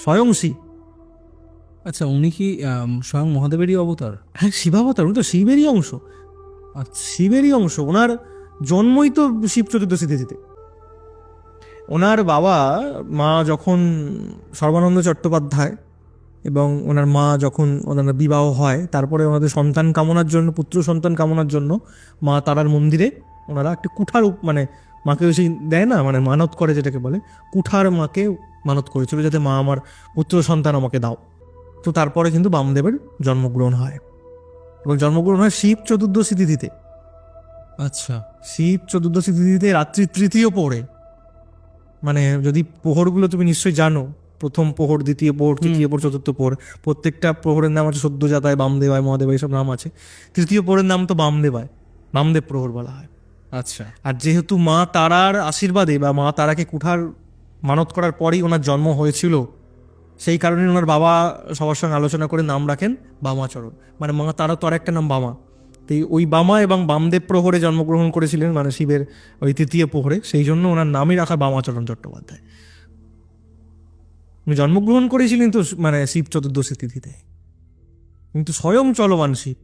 স্বয়ং শিব। আচ্ছা, উনি কি স্বয়ং মহাদেবেরই অবতার? হ্যাঁ, শিবাবতার, উনি তো শিবেরই অংশ। আচ্ছা। শিবেরই অংশ, ওনার জন্মই তো শিব চতুর্দশী তিথিতে। ওনার বাবা মা যখন সর্বানন্দ চট্টোপাধ্যায় এবং ওনার মা যখন ওনার বিবাহ হয়, তারপরে ওনাদের সন্তান কামনার জন্য, পুত্র সন্তান কামনার জন্য মা তারার মন্দিরে ওনারা একটি কুঠার মানে মাকে সেই দেয় না, মানে মানত করে যেটাকে বলে, কুঠার মাকে মানত করেছিল যাতে মা আমার পুত্র সন্তান আমাকে দাও। তো তারপরে কিন্তু বামদেবের জন্মগ্রহণ হয়, এবং জন্মগ্রহণ হয় শিব চতুর্দশী তিথিতে। আচ্ছা। শিব চতুর্দশী তিথিতে রাত্রি তৃতীয় প্রহরে, মানে যদি প্রহরগুলো তুমি নিশ্চয়ই জানো, প্রথম প্রহর, দ্বিতীয় প্রহর, তৃতীয় প্রহর, চতুর্থ প্রহর, প্রত্যেকটা প্রহরের নাম আছে, সদ্যজাতায়, বামদেবায়, মহাদেবায়, এইসব নাম আছে। তৃতীয় প্রহরের নাম তো বামদেবায়, বামদেব প্রহর বলা হয়। আচ্ছা। আর যেহেতু মা তারার আশীর্বাদে বা মা তারাকে কুঠার মানত করার পরেই ওনার জন্ম হয়েছিল, সেই কারণে ওনার বাবা সবার সঙ্গে আলোচনা করে নাম রাখেন বামাচরণ, মানে মা তারা তো আর একটা নাম বামা। তো ওই বামা এবং বামদেব প্রহরে জন্মগ্রহণ করেছিলেন, মানে শিবের ওই তৃতীয় প্রহরে, সেই জন্য ওনার নামই রাখা বামাচরণ চট্টোপাধ্যায়। উনি জন্মগ্রহণ করেছিলেন তো মানে শিব চতুর্দশী তিথিতে, কিন্তু স্বয়ং চলমান শিব।